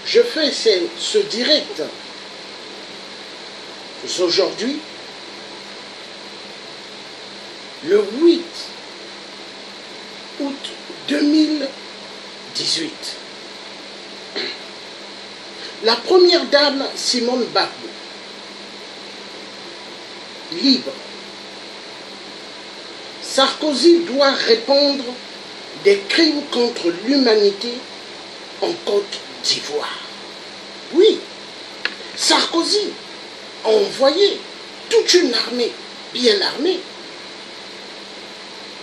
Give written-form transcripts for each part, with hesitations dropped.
je fais ce direct aujourd'hui, le 8 août 2018. La première dame, Simone Gbagbo, libre. Sarkozy doit répondre des crimes contre l'humanité en Côte d'Ivoire. Oui, Sarkozy a envoyé toute une armée bien armée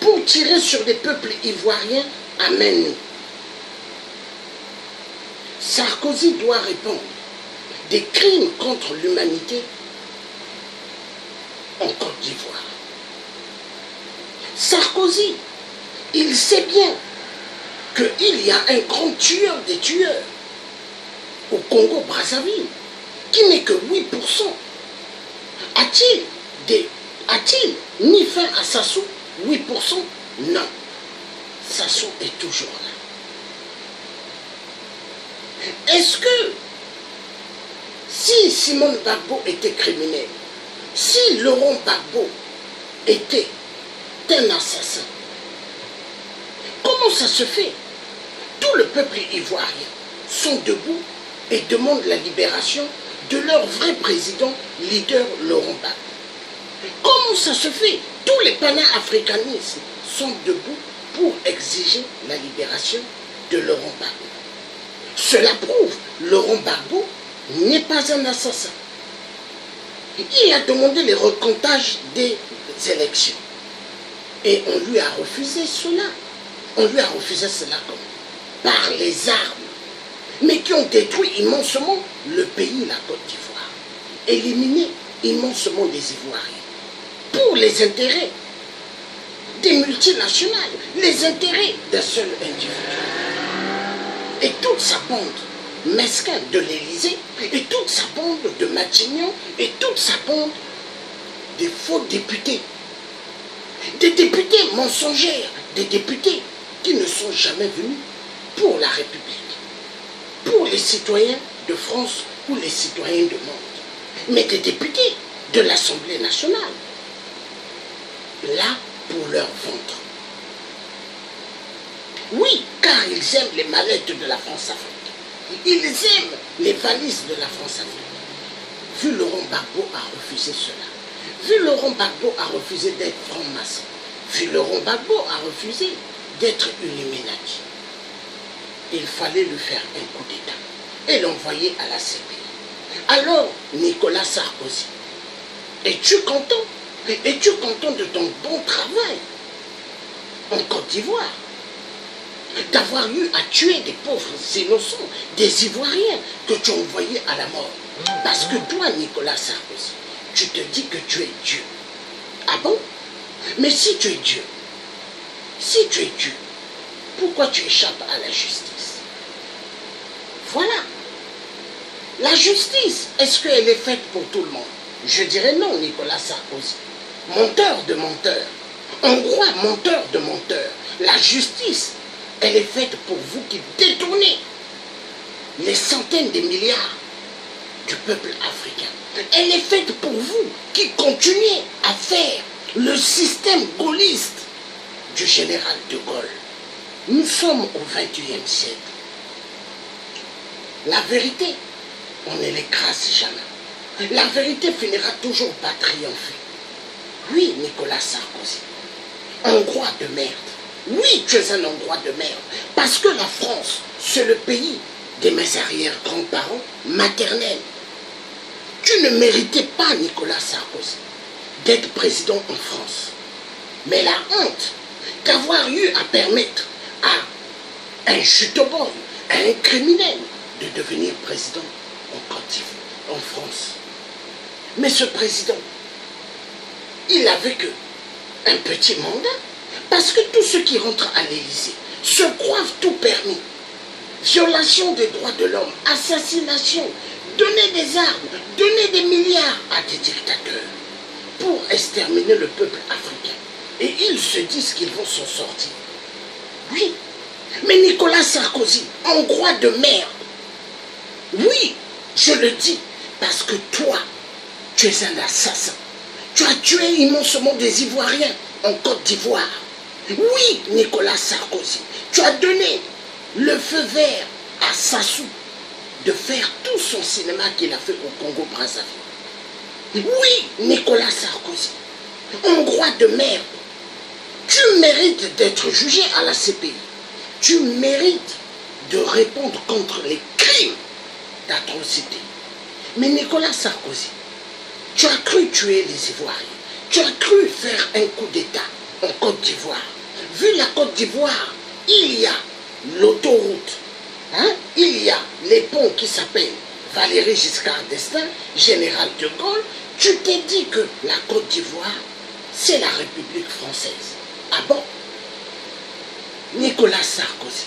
pour tirer sur les peuples ivoiriens à main nue. Sarkozy doit répondre des crimes contre l'humanité en Côte d'Ivoire. Sarkozy, il sait bien qu'il y a un grand tueur des tueurs au Congo-Brazzaville qui n'est que 8%. A-t-il mis fin à Sassou 8%? Non. Sassou est toujours là. Est-ce que si Simone Gbagbo était criminel, si Laurent Gbagbo était un assassin, comment ça se fait? Tout le peuple ivoirien sont debout et demandent la libération de leur vrai président, leader Laurent Gbagbo. Comment ça se fait? Tous les panafricanistes sont debout pour exiger la libération de Laurent Gbagbo. Cela prouve que Laurent Gbagbo n'est pas un assassin. Il a demandé le recomptage des élections. Et on lui a refusé cela. On lui a refusé cela comme par les armes, mais qui ont détruit immensement le pays, la Côte d'Ivoire, éliminé immensement des Ivoiriens, pour les intérêts des multinationales, les intérêts d'un seul individu. Et toute sa bande mesquin de l'Élysée, et toute sa bande de Matignon, et toute sa bande de faux députés, des députés mensongers, des députés qui ne sont jamais venus pour la République, pour les citoyens de France ou les citoyens du monde, mais des députés de l'Assemblée nationale, là pour leur ventre. Oui, car ils aiment les mallettes de la France-Afrique, ils aiment les valises de la France-Afrique. Vu Laurent Gbagbo a refusé cela, vu Laurent Gbagbo a refusé d'être franc-maçon, vu Laurent Gbagbo a refusé d'être Illuminati, il fallait lui faire un coup d'État et l'envoyer à la CPI. Alors, Nicolas Sarkozy, es-tu content? Es-tu content de ton bon travail en Côte d'Ivoire? D'avoir eu à tuer des pauvres innocents, des Ivoiriens que tu as envoyés à la mort. Parce que toi, Nicolas Sarkozy, tu te dis que tu es Dieu. Ah bon? Mais si tu es Dieu, pourquoi tu échappes à la justice? Voilà. La justice, est-ce qu'elle est faite pour tout le monde? Je dirais non, Nicolas Sarkozy. Menteur de menteur. Hongrois, menteur de menteur. La justice, elle est faite pour vous qui détournez les centaines de milliards du peuple africain. Elle est faite pour vous qui continuez à faire le système gaulliste du général de Gaulle. Nous sommes au XXIe siècle. La vérité, on ne l'écrase jamais. La vérité finira toujours par triompher. Oui, Nicolas Sarkozy, Hongrois de merde. Oui, tu es un Hongrois de merde. Parce que la France, c'est le pays de mes arrière-grands-parents maternels. Tu ne méritais pas, Nicolas Sarkozy, d'être président en France. Mais la honte d'avoir eu à permettre à un chutoboy, à un criminel, de devenir président en Côte d'Ivoire, en France. Mais ce président, il n'avait que un petit mandat, parce que tous ceux qui rentrent à l'Élysée se croient tout permis. Violation des droits de l'homme, assassination, donner des armes, donner des milliards à des dictateurs pour exterminer le peuple africain. Et ils se disent qu'ils vont s'en sortir. Oui, mais Nicolas Sarkozy, Hongrois de merde, Oui, je le dis, parce que toi, tu es un assassin. Tu as tué immensement des Ivoiriens en Côte d'Ivoire. Oui, Nicolas Sarkozy, tu as donné le feu vert à Sassou de faire tout son cinéma qu'il a fait au Congo-Brazzaville. Oui, Nicolas Sarkozy, Hongrois de merde, tu mérites d'être jugé à la CPI. Tu mérites de répondre contre les crimes d'atrocité. Mais Nicolas Sarkozy, tu as cru tuer les Ivoiriens. Tu as cru faire un coup d'État en Côte d'Ivoire. Vu la Côte d'Ivoire, il y a l'autoroute. Hein? Il y a les ponts qui s'appellent Valéry Giscard d'Estaing, Général de Gaulle. Tu t'es dit que la Côte d'Ivoire, c'est la République française. Ah bon? Nicolas Sarkozy,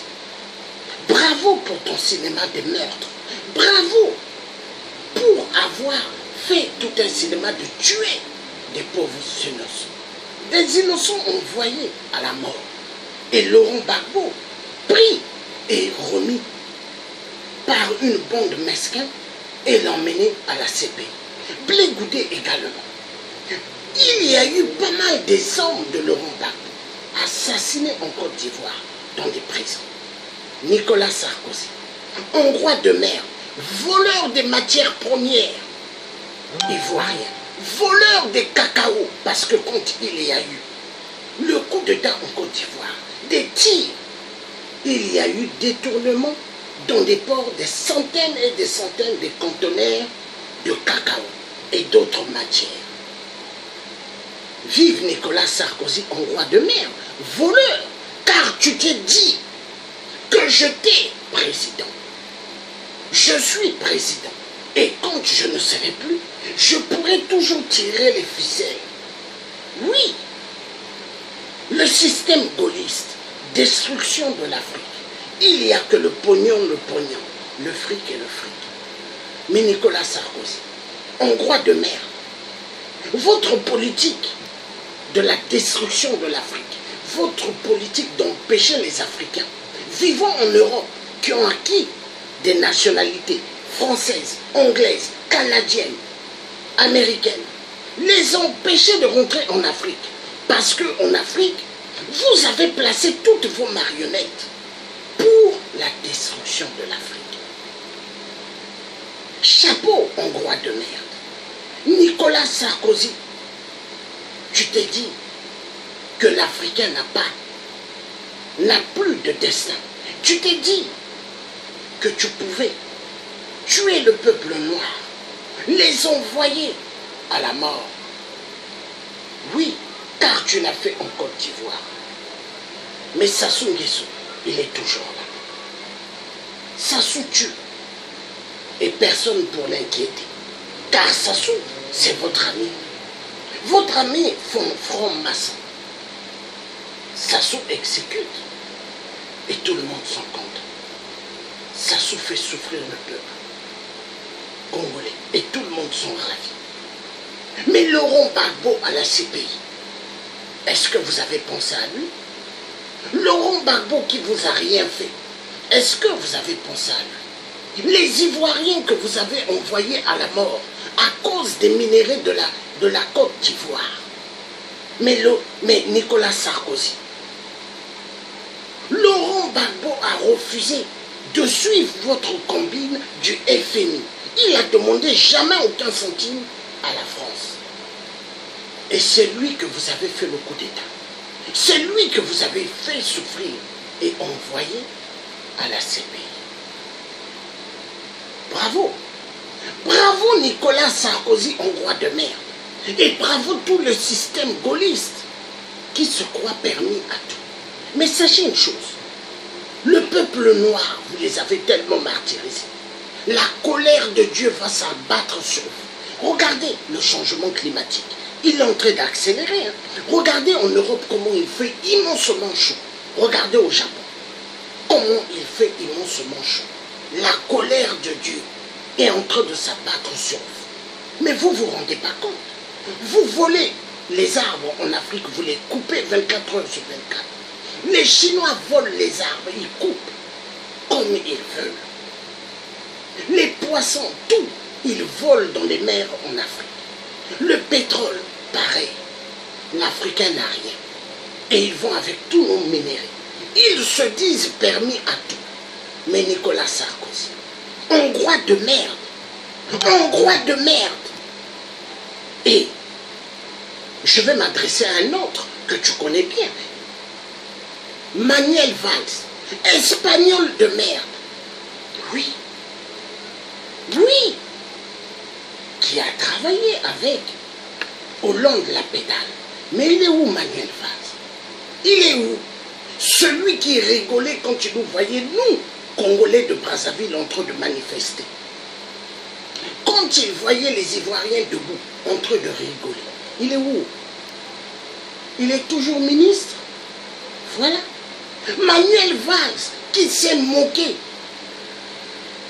bravo pour ton cinéma des meurtres. Bravo pour avoir fait tout un cinéma de tuer des pauvres innocents. Des innocents envoyés à la mort. Et Laurent Gbagbo, pris et remis par une bande mesquine et l'emmené à la CPI. Blé Goudé également. Il y a eu pas mal des hommes de Laurent Gbagbo assassinés en Côte d'Ivoire dans des prisons. Nicolas Sarkozy, Hongrois de mer, voleur des matières premières ivoiriens, voleur des cacao, parce que quand il y a eu le coup d'État en Côte d'Ivoire, des tirs, il y a eu détournement dans des ports des centaines et des centaines de conteneurs de cacao et d'autres matières. Vive Nicolas Sarkozy, Hongrois de merde, voleur, car tu t'es dit que j'étais président. Je suis président. Et quand je ne serai plus, je pourrai toujours tirer les ficelles. Oui, le système gaulliste, destruction de l'Afrique. Il n'y a que le pognon, le fric et le fric. Mais Nicolas Sarkozy, Hongrois de merde, votre politique de la destruction de l'Afrique, votre politique d'empêcher les Africains vivant en Europe, qui ont acquis des nationalités françaises, anglaises, canadiennes, américaines, les empêcher de rentrer en Afrique. Parce qu'en Afrique, vous avez placé toutes vos marionnettes pour la destruction de l'Afrique. Chapeau, Hongrois de merde. Nicolas Sarkozy, tu t'es dit que l'Africain n'a plus de destin. Tu t'es dit que tu pouvais tuer le peuple noir, les envoyer à la mort. Oui, car tu l'as fait en Côte d'Ivoire. Mais Sassou Nguesso, il est toujours là. Sassou tue. Et personne pour l'inquiéter. Car Sassou, c'est votre ami. Votre ami franc-maçon. Sassou exécute. Et tout le monde s'en compte. Sassou fait souffrir le peuple congolais. Et tout le monde s'en ravit. Mais Laurent Gbagbo à la CPI, est-ce que vous avez pensé à lui? Laurent Gbagbo qui vous a rien fait, est-ce que vous avez pensé à lui? Les Ivoiriens que vous avez envoyés à la mort à cause des minéraux de la Côte d'Ivoire. Mais Nicolas Sarkozy, Laurent Gbagbo a refusé de suivre votre combine du FMI. Il a demandé jamais aucun centime à la France. Et c'est lui que vous avez fait le coup d'État. C'est lui que vous avez fait souffrir et envoyé à la CPI. Bravo. Bravo Nicolas Sarkozy, Hongrois de merde. Et bravo tout le système gaulliste qui se croit permis à tout. Mais sachez une chose, le peuple noir, vous les avez tellement martyrisés. La colère de Dieu va s'abattre sur vous. Regardez le changement climatique. Il est en train d'accélérer. Hein. Regardez en Europe comment il fait immensement chaud. Regardez au Japon. Comment il fait immensement chaud. La colère de Dieu est en train de s'abattre sur vous. Mais vous ne vous rendez pas compte. Vous volez les arbres en Afrique, vous les coupez 24 heures sur 24. Les Chinois volent les arbres, ils coupent comme ils veulent. Les poissons, tout, ils volent dans les mers en Afrique. Le pétrole, pareil. L'Africain n'a rien. Et ils vont avec tous nos minéraux. Ils se disent permis à tout. Mais Nicolas Sarkozy, Hongrois de merde. Hongrois de merde. Et je vais m'adresser à un autre que tu connais bien. Manuel Valls, Espagnol de merde. Oui. Oui. Qui a travaillé avec Hollande la pédale. Mais il est où Manuel Valls? Il est où? Celui qui rigolait quand il nous voyait, nous, Congolais de Brazzaville, en train de manifester. Quand il voyait les Ivoiriens debout, en train de rigoler, il est où? Il est toujours ministre. Voilà. Manuel Valls, qui s'est moqué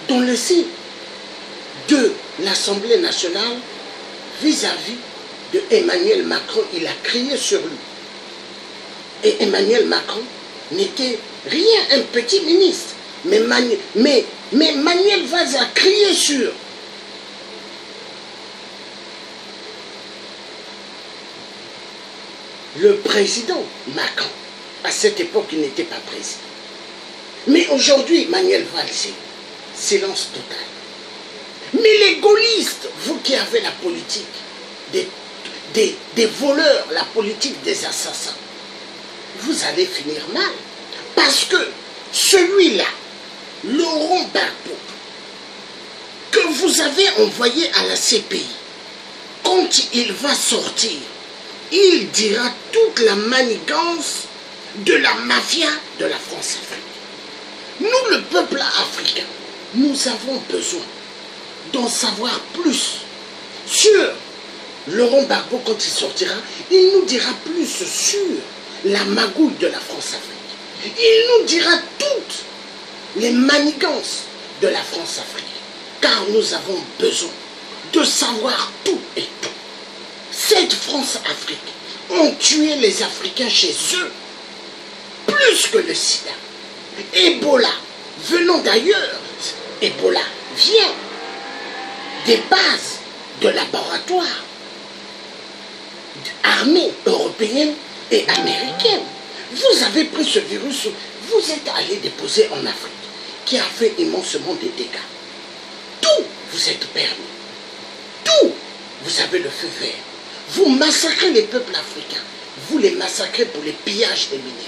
dans le site de l'Assemblée nationale vis-à-vis de Emmanuel Macron, il a crié sur lui. Et Emmanuel Macron n'était rien, un petit ministre. Mais Manuel Valls a crié sur le président Macron. À cette époque, il n'était pas président. Mais aujourd'hui, Manuel Valls, silence total. Mais les gaullistes, vous qui avez la politique des voleurs, la politique des assassins, vous allez finir mal. Parce que celui-là, Laurent Gbagbo, que vous avez envoyé à la CPI, quand il va sortir, il dira toute la manigance de la mafia de la France-Afrique. Nous, le peuple africain, nous avons besoin d'en savoir plus sur Laurent Gbagbo. Quand il sortira, il nous dira plus sur la magouille de la France-Afrique. Il nous dira toutes les manigances de la France-Afrique. Car nous avons besoin de savoir tout et tout. Cette France-Afrique ont tué les Africains chez eux plus que le sida. Ebola, venant d'ailleurs, Ebola vient des bases de laboratoires armées européennes et américaines. Vous avez pris ce virus, vous êtes allé déposer en Afrique, qui a fait immensement des dégâts. Tout vous êtes permis. Tout, vous avez le feu vert. Vous massacrez les peuples africains. Vous les massacrez pour les pillages des minéraux.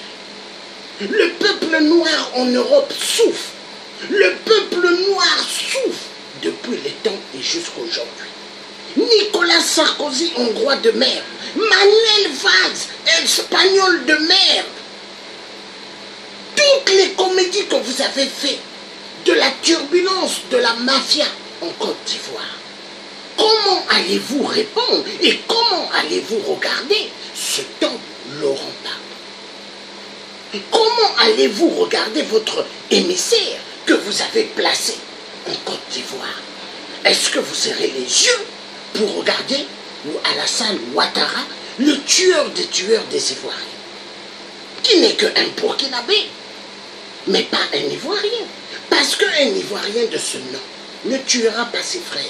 Le peuple noir en Europe souffre. Le peuple noir souffre depuis les temps et jusqu'à aujourd'hui. Nicolas Sarkozy, Hongrois de merde. Manuel Valls, Espagnol de merde. Toutes les comédies que vous avez faites de la turbulence de la mafia en Côte d'Ivoire. Comment allez-vous répondre et comment allez-vous regarder ce temps Laurent Gbagbo? Comment allez-vous regarder votre émissaire que vous avez placé en Côte d'Ivoire? Est-ce que vous aurez les yeux pour regarder Alassane Ouattara, le tueur des Ivoiriens, qui n'est qu'un Burkinabé, mais pas un Ivoirien? Parce qu'un Ivoirien de ce nom ne tuera pas ses frères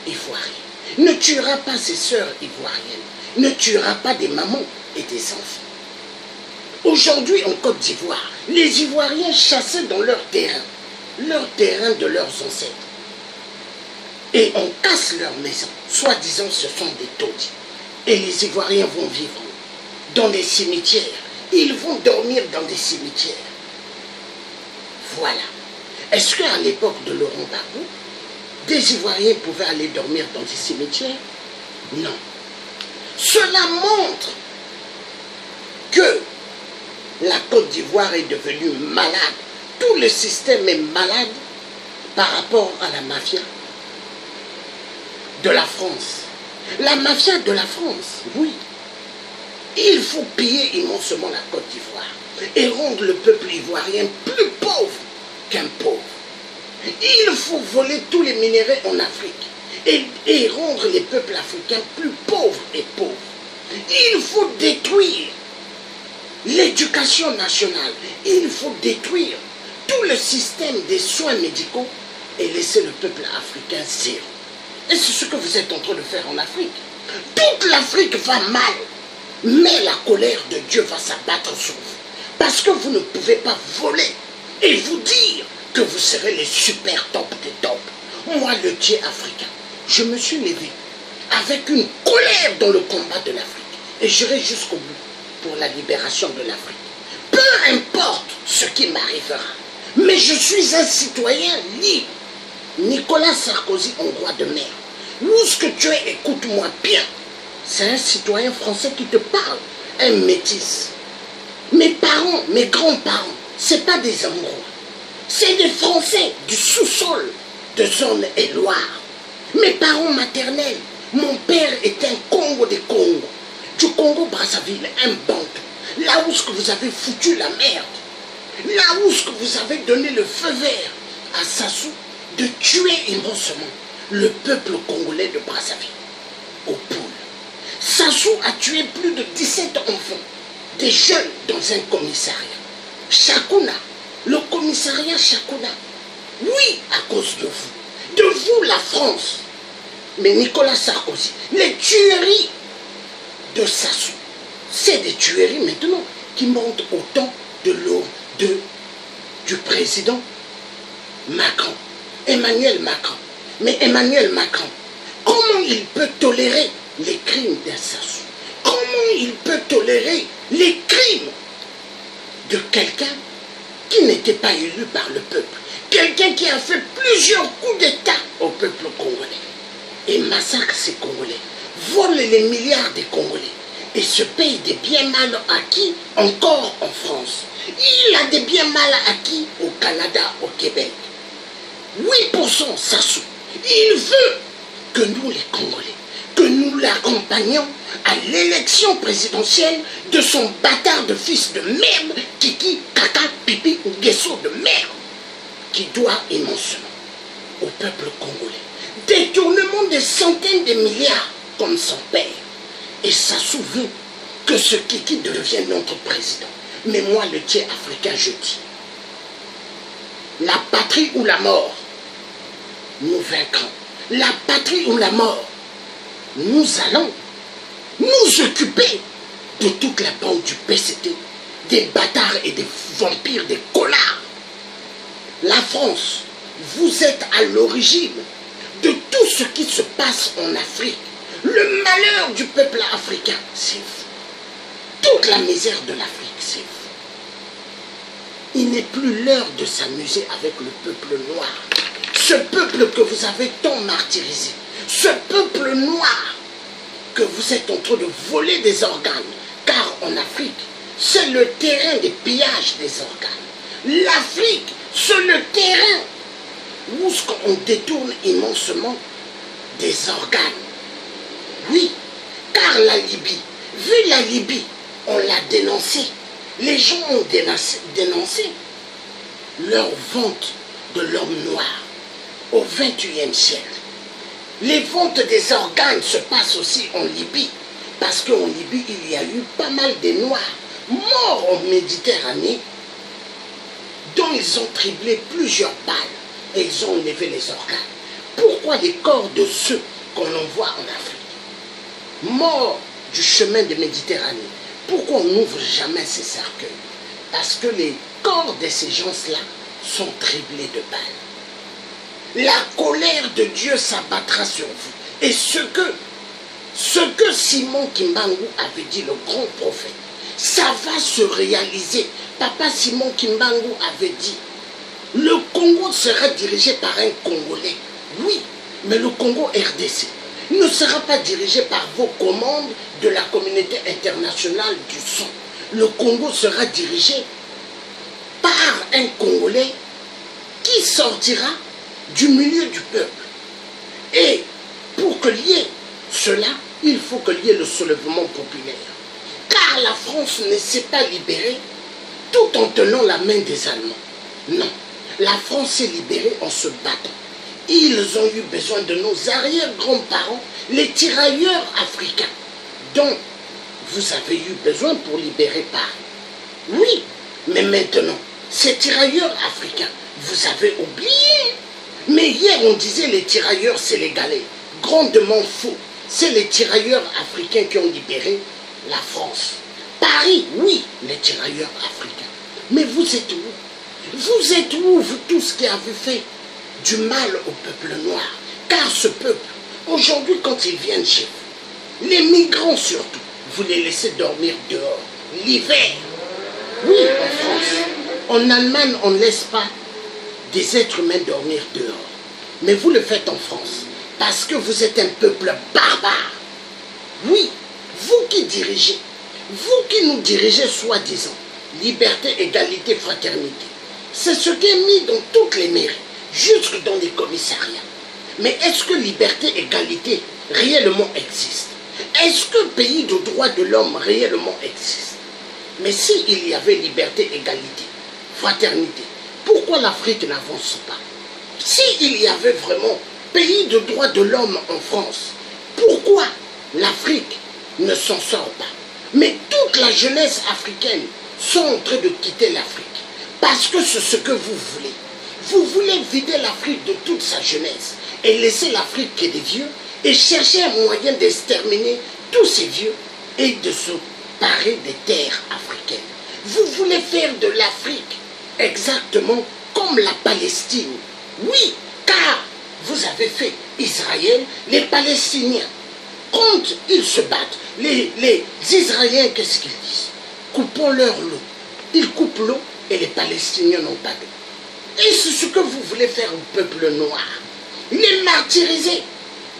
ivoiriens, ne tuera pas ses sœurs ivoiriennes, ne tuera pas des mamans et des enfants. Aujourd'hui, en Côte d'Ivoire, les Ivoiriens chassaient dans leur terrain de leurs ancêtres. Et on casse leurs maisons, soi-disant ce sont des taudis. Et les Ivoiriens vont vivre dans des cimetières. Ils vont dormir dans des cimetières. Voilà. Est-ce qu'à l'époque de Laurent Gbagbo, des Ivoiriens pouvaient aller dormir dans des cimetières? Non. Cela montre que la Côte d'Ivoire est devenue malade. Tout le système est malade par rapport à la mafia de la France. La mafia de la France, oui. Il faut piller immensement la Côte d'Ivoire et rendre le peuple ivoirien plus pauvre qu'un pauvre. Il faut voler tous les minéraux en Afrique et rendre les peuples africains plus pauvres et pauvres. Il faut détruire l'éducation nationale. Il faut détruire tout le système des soins médicaux et laisser le peuple africain zéro. Et c'est ce que vous êtes en train de faire en Afrique. Toute l'Afrique va mal, mais la colère de Dieu va s'abattre sur vous. Parce que vous ne pouvez pas voler et vous dire que vous serez les super top des tops. Moi, le Dieu africain, je me suis levé avec une colère dans le combat de l'Afrique. Et j'irai jusqu'au bout pour la libération de l'Afrique. Peu importe ce qui m'arrivera, mais je suis un citoyen libre. Nicolas Sarkozy, hongrois de merde. Où ce que tu es, écoute-moi bien. C'est un citoyen français qui te parle, un métis. Mes parents, mes grands-parents, ce n'est pas des Hongrois. C'est des Français du sous-sol de Zone et Loire. Mes parents maternels, mon père est un Congo des Congos. Du Congo-Brazzaville, un banque. Là où ce que vous avez foutu la merde. Là où ce que vous avez donné le feu vert à Sassou de tuer immensement le peuple congolais de Brazzaville au poule. Sassou a tué plus de 17 enfants, des jeunes dans un commissariat. Chakuna, le commissariat Chakuna. Oui, à cause de vous. De vous, la France. Mais Nicolas Sarkozy, les tueries de Sassou, c'est des tueries maintenant qui montent au temps de l'eau du président Macron, Emmanuel Macron. Mais Emmanuel Macron, comment il peut tolérer les crimes d'un Sassou? Comment il peut tolérer les crimes de quelqu'un qui n'était pas élu par le peuple? Quelqu'un qui a fait plusieurs coups d'État au peuple congolais et massacre ses Congolais, vole les milliards des Congolais et se paye des biens mal acquis encore en France. Il a des biens mal acquis au Canada, au Québec. 8% Sassou. Il veut que nous les Congolais, que nous l'accompagnions à l'élection présidentielle de son bâtard de fils de merde, Kiki, Kaka, Pipi ou Guesso de merde, qui doit immensement au peuple congolais. Détournement des centaines de milliards comme son père. Et Sassou veut que ce Kiki devienne notre président. Mais moi, le Dieu africain, je dis, la patrie ou la mort, nous vaincrons. La patrie ou la mort, nous allons nous occuper de toute la bande du PCT, des bâtards et des vampires, des connards. La France, vous êtes à l'origine de tout ce qui se passe en Afrique. Le malheur du peuple africain, c'est vous. Toute la misère de l'Afrique, c'est vous. Il n'est plus l'heure de s'amuser avec le peuple noir. Ce peuple que vous avez tant martyrisé. Ce peuple noir que vous êtes en train de voler des organes. Car en Afrique, c'est le terrain des pillages des organes. L'Afrique, c'est le terrain où on détourne immensement des organes. Oui, car la Libye, vu la Libye, on l'a dénoncé. Les gens ont dénoncé leur vente de l'homme noir au XXIe siècle. Les ventes des organes se passent aussi en Libye, parce qu'en Libye, il y a eu pas mal de Noirs morts en Méditerranée, dont ils ont triplé plusieurs balles et ils ont enlevé les organes. Pourquoi les corps de ceux qu'on envoie en Afrique, morts du chemin de Méditerranée, pourquoi on n'ouvre jamais ces cercueils? Parce que les corps de ces gens-là sont triplés de balles. La colère de Dieu s'abattra sur vous. Et ce que Simon Kimbangu avait dit, le grand prophète, ça va se réaliser. Papa Simon Kimbangu avait dit, le Congo sera dirigé par un Congolais. Oui, mais le Congo RDC ne sera pas dirigé par vos commandes de la communauté internationale du sang. Le Congo sera dirigé par un Congolais qui sortira du milieu du peuple. Et pour qu'il y ait cela, il faut qu'il y ait le soulèvement populaire. Car la France ne s'est pas libérée tout en tenant la main des Allemands. Non, la France s'est libérée en se battant. Ils ont eu besoin de nos arrière-grands-parents, les tirailleurs africains, dont vous avez eu besoin pour libérer Paris. Oui, mais maintenant, ces tirailleurs africains, vous avez oublié. Mais hier, on disait les tirailleurs sénégalais. Grandement faux. C'est les tirailleurs africains qui ont libéré la France. Paris, oui, les tirailleurs africains. Mais vous êtes où? Vous êtes où, vous tous qui avez fait du mal au peuple noir? Car ce peuple, aujourd'hui, quand ils viennent chez vous, les migrants surtout, vous les laissez dormir dehors, l'hiver. Oui, en France. En Allemagne, on ne laisse pas des êtres humains dormir dehors. Mais vous le faites en France, parce que vous êtes un peuple barbare. Oui, vous qui dirigez, vous qui nous dirigez soi-disant, liberté, égalité, fraternité. C'est ce qui est mis dans toutes les mairies, jusque dans les commissariats. Mais est-ce que liberté, égalité réellement existe? Est-ce que pays de droits de l'homme réellement existe? Mais s'il y avait liberté, égalité, fraternité, pourquoi l'Afrique n'avance pas? S'il y avait vraiment pays de droits de l'homme en France, pourquoi l'Afrique ne s'en sort pas? Mais toute la jeunesse africaine sont en train de quitter l'Afrique. Parce que c'est ce que vous voulez. Vous voulez vider l'Afrique de toute sa jeunesse et laisser l'Afrique que des vieux et chercher un moyen d'exterminer tous ces vieux et de se parer des terres africaines. Vous voulez faire de l'Afrique exactement comme la Palestine. Oui, car vous avez fait Israël, les Palestiniens. Quand ils se battent, les Israéliens, qu'est-ce qu'ils disent? Coupons leur l'eau. Ils coupent l'eau et les Palestiniens n'ont pas d'eau. Et c'est ce que vous voulez faire au peuple noir. Les martyriser.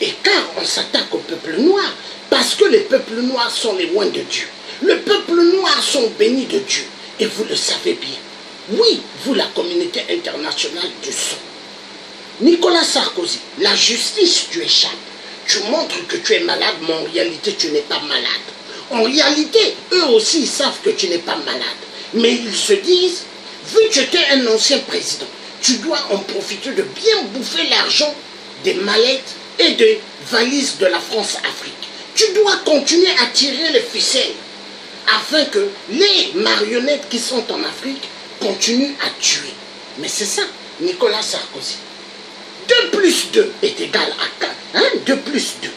Et car on s'attaque au peuple noir, parce que les peuples noirs sont les loin de Dieu. Le peuple noir sont bénis de Dieu. Et vous le savez bien. Oui, vous la communauté internationale du sang. Nicolas Sarkozy, la justice, tu échappes. Tu montres que tu es malade, mais en réalité, tu n'es pas malade. En réalité, eux aussi, ils savent que tu n'es pas malade. Mais ils se disent, vu que tu étais un ancien président, tu dois en profiter de bien bouffer l'argent des mallettes et des valises de la France-Afrique. Tu dois continuer à tirer les ficelles afin que les marionnettes qui sont en Afrique continuent à tuer. Mais c'est ça, Nicolas Sarkozy. 2 plus 2 est égal à 4. Hein? 2 plus 2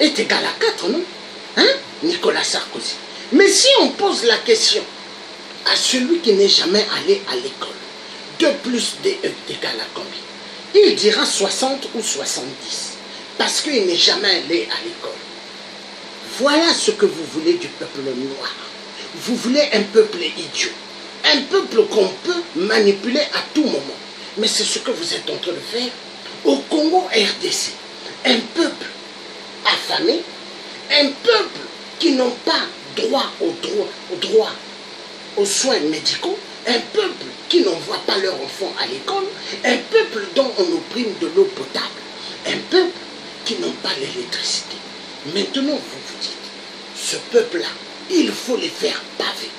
est égal à 4, non? Hein? Nicolas Sarkozy. Mais si on pose la question à celui qui n'est jamais allé à l'école, 2 plus 2 est égal à combien? Il dira 60 ou 70. Parce qu'il n'est jamais allé à l'école. Voilà ce que vous voulez du peuple noir. Vous voulez un peuple idiot. Un peuple qu'on peut manipuler à tout moment. Mais c'est ce que vous êtes en train de faire au Congo RDC. Un peuple affamé, un peuple qui n'ont pas droit aux soins médicaux, un peuple qui n'envoie pas leurs enfants à l'école, un peuple dont on opprime de l'eau potable, un peuple qui n'ont pas l'électricité. Maintenant, vous vous dites, ce peuple-là, il faut les faire baver.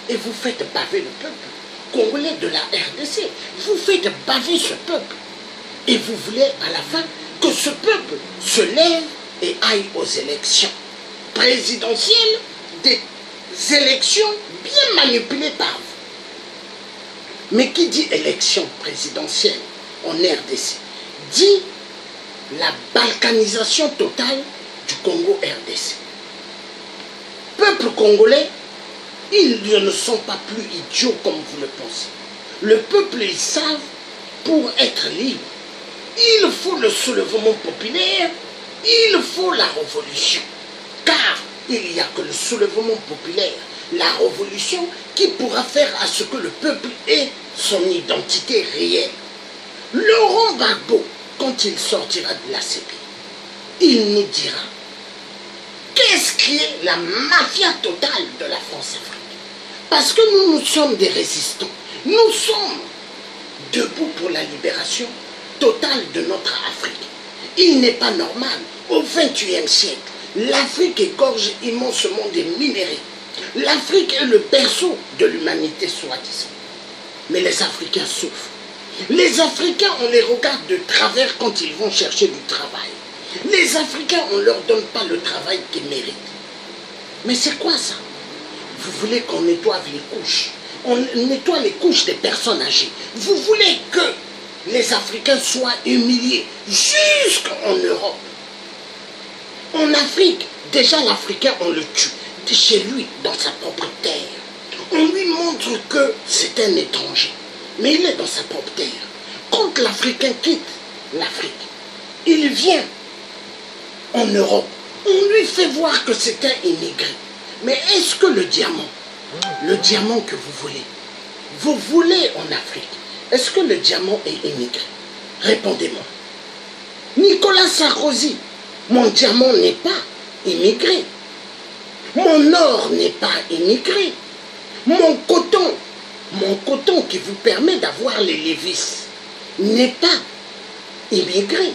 Et vous faites baver le peuple congolais de la RDC. Vous faites baver ce peuple. Et vous voulez à la fin que ce peuple se lève et aille aux élections présidentielles, des élections bien manipulées par vous. Mais qui dit élection présidentielle en RDC dit la balkanisation totale du Congo RDC. Peuple congolais, ils ne sont pas plus idiots comme vous le pensez. Le peuple, ils savent, pour être libre, il faut le soulèvement populaire, il faut la révolution. Car il n'y a que le soulèvement populaire, la révolution, qui pourra faire à ce que le peuple ait son identité réelle. Laurent Gbagbo, quand il sortira de la CPI, il nous dira qu'est-ce qui est la mafia totale de la France-Afrique. Parce que nous sommes des résistants. Nous sommes debout pour la libération totale de notre Afrique. Il n'est pas normal, au XXIe siècle, l'Afrique égorge immensement des minéraux. L'Afrique est le berceau de l'humanité, soi-disant. Mais les Africains souffrent. Les Africains, on les regarde de travers quand ils vont chercher du travail. Les Africains, on ne leur donne pas le travail qu'ils méritent. Mais c'est quoi ça? Vous voulez qu'on nettoie les couches. On nettoie les couches des personnes âgées. Vous voulez que les Africains soient humiliés jusqu'en Europe. En Afrique, déjà l'Africain, on le tue chez lui, dans sa propre terre. On lui montre que c'est un étranger, mais il est dans sa propre terre. Quand l'Africain quitte l'Afrique, il vient en Europe, on lui fait voir que c'est un immigré. Mais est-ce que le diamant que vous voulez en Afrique, est-ce que le diamant est immigré? Répondez-moi. Nicolas Sarkozy, mon diamant n'est pas immigré. Mon or n'est pas immigré. Mon coton qui vous permet d'avoir les Levi's n'est pas immigré.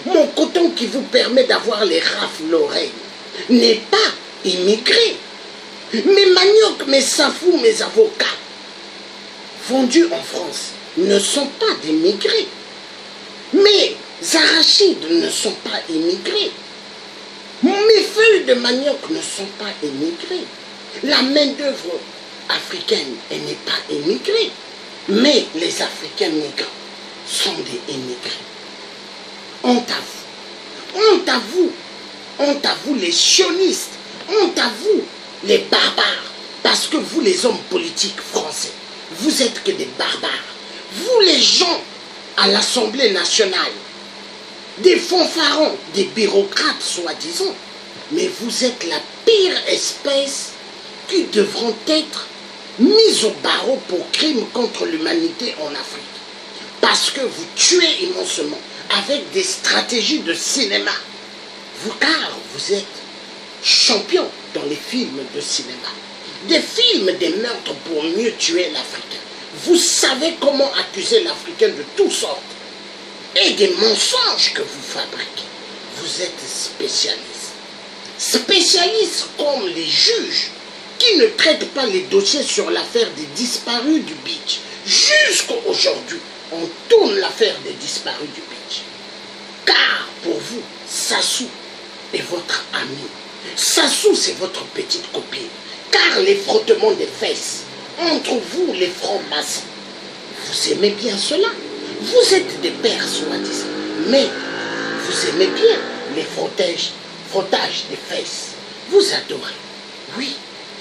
Mon coton qui vous permet d'avoir les Ralph Lauren n'est pas immigré. Mes maniocs, mes safous, mes avocats vendus en France ne sont pas d'immigrés. Mes arachides ne sont pas immigrés. Mes feuilles de manioc ne sont pas immigrées. La main-d'œuvre africaine, elle n'est pas immigrée. Mais les Africains migrants sont des immigrés. Honte à vous. Honte à vous. Honte à vous les sionistes. Honte à vous les barbares. Parce que vous les hommes politiques français, vous êtes que des barbares. Vous les gens à l'Assemblée nationale, des fanfarons, des bureaucrates soi-disant, mais vous êtes la pire espèce qui devront être mis au barreau pour crimes contre l'humanité en Afrique. Parce que vous tuez immensement avec des stratégies de cinéma. Car vous êtes champion dans les films de cinéma. Des films, des meurtres pour mieux tuer l'Africain. Vous savez comment accuser l'Africain de toutes sortes. Et des mensonges que vous fabriquez. Vous êtes spécialiste. Spécialiste comme les juges qui ne traitent pas les dossiers sur l'affaire des disparus du beach. Jusqu'à aujourd'hui, on tourne l'affaire des disparus du beach. Car pour vous, Sassou est votre ami. Sassou, c'est votre petite copine. Car les frottements des fesses entre vous, les francs-maçons, vous aimez bien cela. Vous êtes des pères, soi-disant. Mais vous aimez bien les frottages des fesses. Vous adorez. Oui.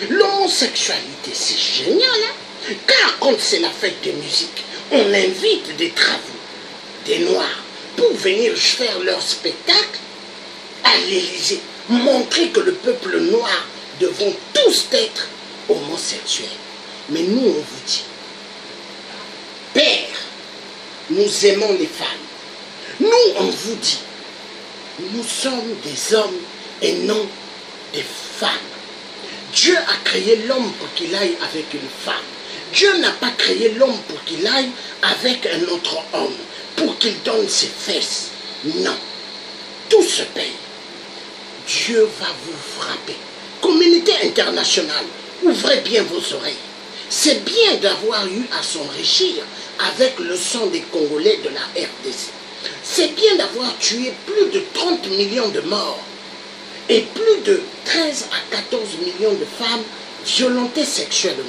L'homosexualité, c'est génial, hein? Car quand c'est la fête de musique, on invite des travaux, des noirs, pour venir faire leur spectacle à l'Élysée. Montrer que le peuple noir devront tous être homosexuels. Mais nous, on vous dit, Père, nous aimons les femmes. Nous, on vous dit, nous sommes des hommes et non des femmes. Dieu a créé l'homme pour qu'il aille avec une femme. Dieu n'a pas créé l'homme pour qu'il aille avec un autre homme, pour qu'il donne ses fesses. Non. Tout se paye. Dieu va vous frapper. Communauté internationale, ouvrez bien vos oreilles. C'est bien d'avoir eu à s'enrichir avec le sang des Congolais de la RDC. C'est bien d'avoir tué plus de 30 millions de morts et plus de 13 à 14 millions de femmes violentées sexuellement.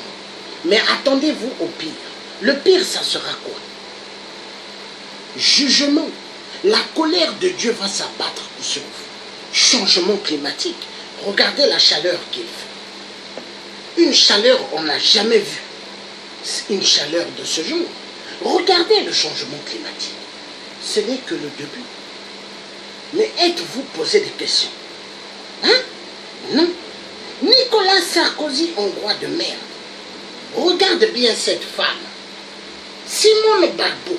Mais attendez-vous au pire. Le pire, ça sera quoi? Jugement. La colère de Dieu va s'abattre sur vous. Changement climatique. Regardez la chaleur qu'il fait. Une chaleur, on n'a jamais vu. Une chaleur de ce jour. Regardez le changement climatique. Ce n'est que le début. Mais êtes-vous posé des questions? Hein? Non. Nicolas Sarkozy, hongrois de merde. Regarde bien cette femme. Simone Gbagbo.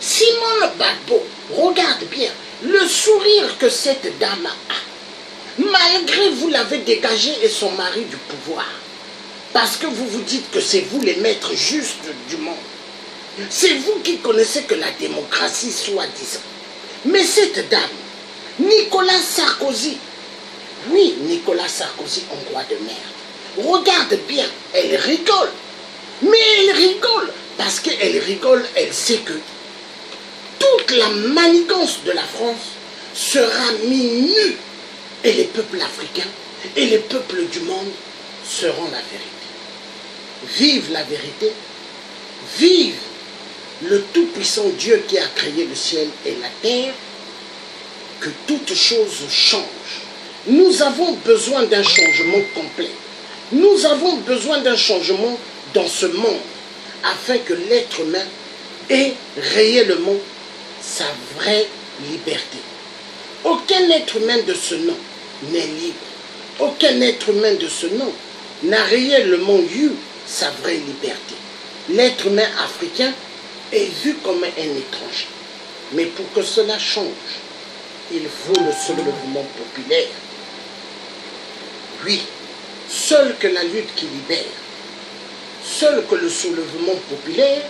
Simone Gbagbo. Regarde bien le sourire que cette dame a. Malgré vous l'avez dégagé et son mari du pouvoir. Parce que vous vous dites que c'est vous les maîtres justes du monde. C'est vous qui connaissez que la démocratie soi-disant. Mais cette dame, Nicolas Sarkozy, oui, Nicolas Sarkozy, hongrois de merde, regarde bien, elle rigole. Mais elle rigole parce qu'elle rigole, elle sait que toute la manigance de la France sera mise nue. Et les peuples africains et les peuples du monde seront la vérité. Vive la vérité, vive le tout-puissant Dieu qui a créé le ciel et la terre, que toute chose change. Nous avons besoin d'un changement complet. Nous avons besoin d'un changement dans ce monde afin que l'être humain ait réellement sa vraie liberté. Aucun être humain de ce nom n'est libre. Aucun être humain de ce nom n'a réellement eu sa vraie liberté. L'être humain africain est vu comme un étranger. Mais pour que cela change, il faut le soulèvement populaire. Oui, seul que la lutte qui libère, seul que le soulèvement populaire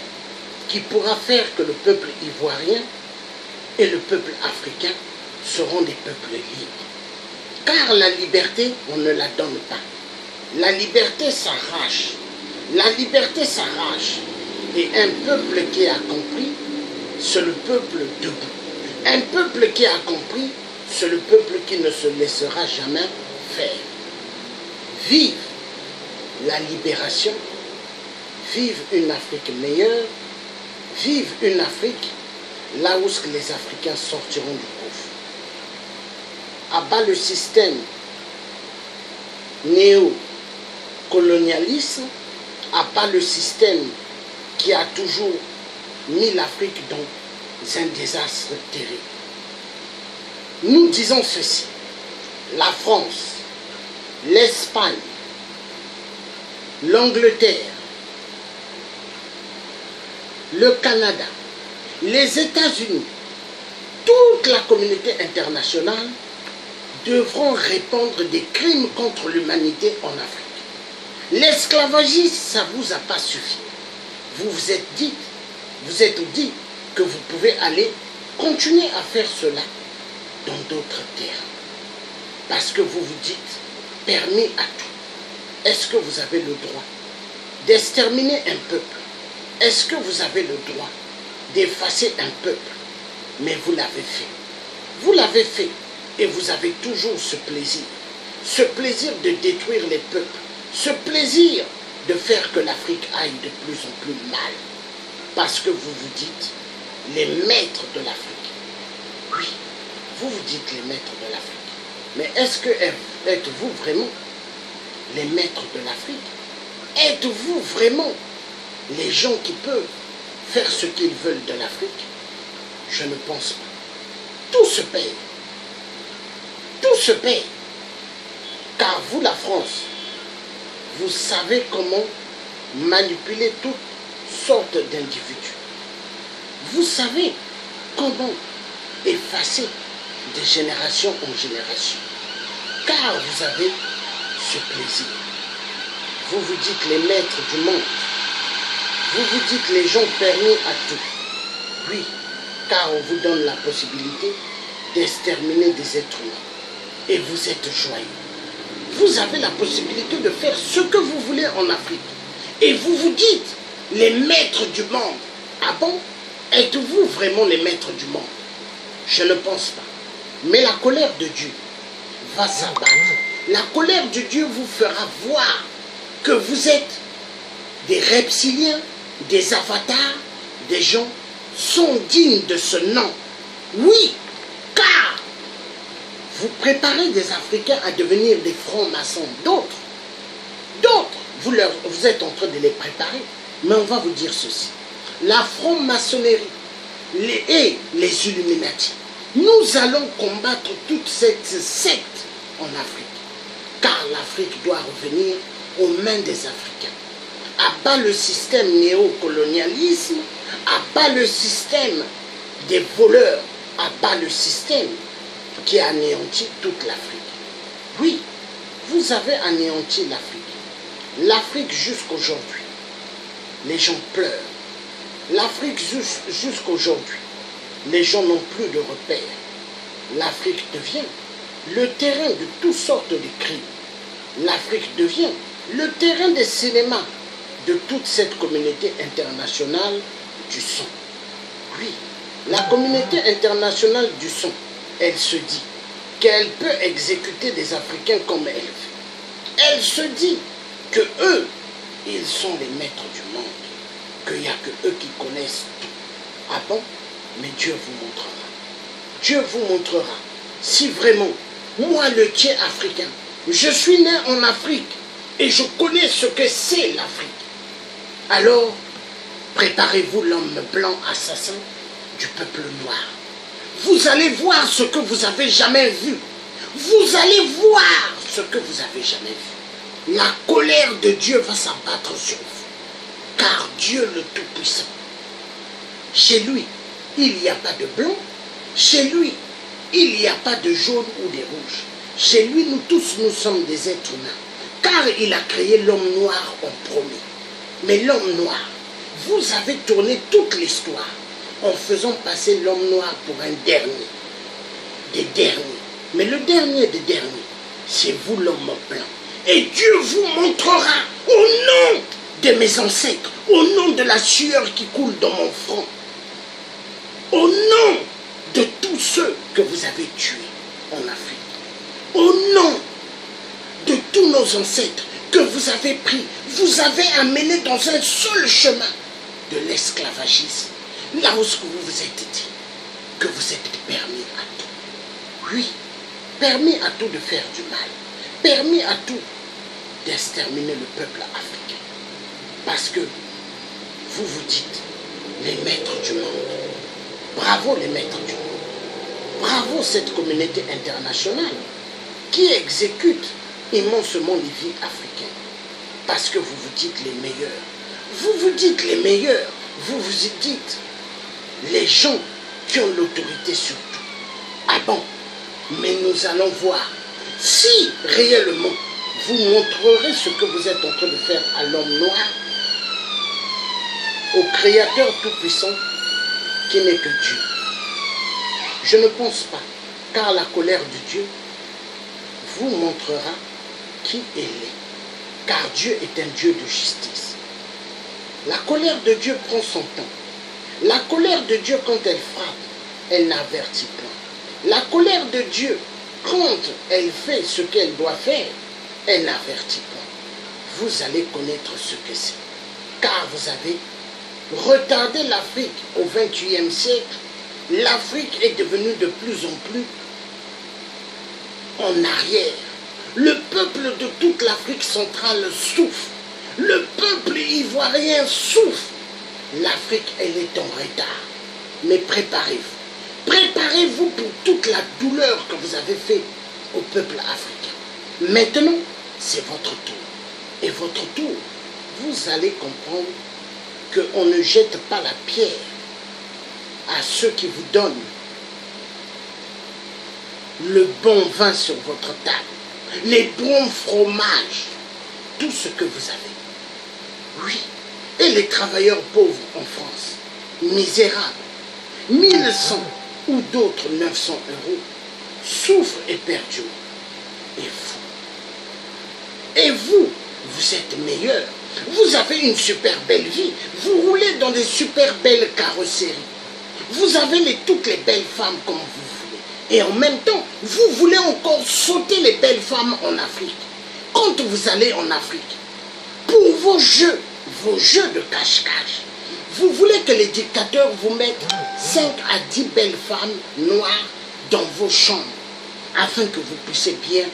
qui pourra faire que le peuple ivoirien et le peuple africain seront des peuples libres. Car la liberté, on ne la donne pas. La liberté s'arrache. La liberté s'arrache. Et un peuple qui a compris, c'est le peuple debout. Un peuple qui a compris, c'est le peuple qui ne se laissera jamais faire. Vive la libération, vive une Afrique meilleure, vive une Afrique là où les Africains sortiront du gouffre. Abat le système néocolonialisme, abat le système qui a toujours mis l'Afrique dans un désastre terrible. Nous disons ceci, la France, l'Espagne, l'Angleterre, le Canada, les États-Unis, toute la communauté internationale devront répondre des crimes contre l'humanité en Afrique. L'esclavagisme, ça ne vous a pas suffi. Vous vous êtes dit que vous pouvez aller continuer à faire cela dans d'autres terres. Parce que vous vous dites, permis à tout. Est-ce que vous avez le droit d'exterminer un peuple? Est-ce que vous avez le droit d'effacer un peuple? Mais vous l'avez fait. Vous l'avez fait et vous avez toujours ce plaisir de détruire les peuples, ce plaisir de faire que l'Afrique aille de plus en plus mal. Parce que vous vous dites les maîtres de l'Afrique. Oui, vous vous dites les maîtres de l'Afrique. Mais est-ce que êtes-vous vraiment les maîtres de l'Afrique? Êtes-vous vraiment les gens qui peuvent faire ce qu'ils veulent de l'Afrique? Je ne pense pas. Tout se paye. Tout se paye. Car vous, la France, vous savez comment manipuler toutes sortes d'individus. Vous savez comment effacer de génération en génération. Car vous avez ce plaisir. Vous vous dites les maîtres du monde. Vous vous dites les gens permis à tout. Oui, car on vous donne la possibilité d'exterminer des êtres humains. Et vous êtes joyeux. Vous avez la possibilité de faire ce que vous voulez en Afrique. Et vous vous dites les maîtres du monde. Ah bon? Êtes-vous vraiment les maîtres du monde? Je ne pense pas. Mais la colère de Dieu va s'abattre. La colère de Dieu vous fera voir que vous êtes des reptiliens, des avatars, des gens sont dignes de ce nom. Oui, car vous préparez des Africains à devenir des francs-maçons. D'autres, vous êtes en train de les préparer. Mais on va vous dire ceci. La franc-maçonnerie et les Illuminati, nous allons combattre toute cette secte en Afrique. Car l'Afrique doit revenir aux mains des Africains. Abat le système néocolonialisme, abat le système des voleurs, abat le système qui a anéanti toute l'Afrique. Oui, vous avez anéanti l'Afrique. L'Afrique jusqu'aujourd'hui, les gens pleurent. L'Afrique jusqu'aujourd'hui, les gens n'ont plus de repères. L'Afrique devient le terrain de toutes sortes de crimes. L'Afrique devient le terrain des cinémas de toute cette communauté internationale du son. Oui, la communauté internationale du son, elle se dit qu'elle peut exécuter des Africains comme elle veut. Elle se dit que eux, ils sont les maîtres du monde, qu'il n'y a que eux qui connaissent tout. Ah bon? Mais Dieu vous montrera. Dieu vous montrera si vraiment, moi le tien africain, je suis né en Afrique et je connais ce que c'est l'Afrique. Alors, préparez-vous l'homme blanc assassin du peuple noir. Vous allez voir ce que vous n'avez jamais vu. Vous allez voir ce que vous n'avez jamais vu. La colère de Dieu va s'abattre sur vous. Car Dieu le Tout-Puissant, chez lui, il n'y a pas de blanc. Chez lui, il n'y a pas de jaune ou de rouge. Chez lui, nous tous, nous sommes des êtres humains. Car il a créé l'homme noir en premier. Mais l'homme noir, vous avez tourné toute l'histoire en faisant passer l'homme noir pour un dernier. Des derniers. Mais le dernier des derniers, c'est vous l'homme blanc. Et Dieu vous montrera au nom de mes ancêtres, au nom de la sueur qui coule dans mon front, au nom de tous ceux que vous avez tués en Afrique, au nom de tous nos ancêtres que vous avez pris, vous avez amené dans un seul chemin de l'esclavagisme, là où vous vous êtes dit que vous êtes permis à tout. Oui, permis à tout de faire du mal, permis à tout d'exterminer le peuple africain. Parce que vous vous dites les maîtres du monde. Bravo les maîtres du monde. Bravo cette communauté internationale qui exécute immensement les vies africaines. Parce que vous vous dites les meilleurs. Vous vous dites les meilleurs. Vous vous dites les gens qui ont l'autorité sur tout. Ah bon? Mais nous allons voir si réellement vous montrerez ce que vous êtes en train de faire à l'homme noir, au Créateur tout-puissant qui n'est que Dieu. Je ne pense pas, car la colère de Dieu vous montrera qui il est, car Dieu est un Dieu de justice. La colère de Dieu prend son temps. La colère de Dieu, quand elle frappe, elle n'avertit pas. La colère de Dieu, quand elle fait ce qu'elle doit faire, elle n'avertit pas. Vous allez connaître ce que c'est. Car vous avez retardé l'Afrique au XXIe siècle. L'Afrique est devenue de plus en plus en arrière. Le peuple de toute l'Afrique centrale souffre. Le peuple ivoirien souffre. L'Afrique, elle est en retard. Mais préparez-vous. Préparez-vous pour toute la douleur que vous avez faite au peuple africain. Maintenant, c'est votre tour. Et votre tour, vous allez comprendre qu'on ne jette pas la pierre à ceux qui vous donnent le bon vin sur votre table, les bons fromages, tout ce que vous avez. Oui, et les travailleurs pauvres en France, misérables, 1100 ou d'autres 900 euros, souffrent éperdument. Et vous, vous êtes meilleurs. Vous avez une super belle vie. Vous roulez dans des super belles carrosseries. Vous avez toutes les belles femmes comme vous voulez. Et en même temps, vous voulez encore sauter les belles femmes en Afrique. Quand vous allez en Afrique, pour vos jeux de cache-cache, vous voulez que les dictateurs vous mettent 5 à 10 belles femmes noires dans vos chambres, afin que vous puissiez bien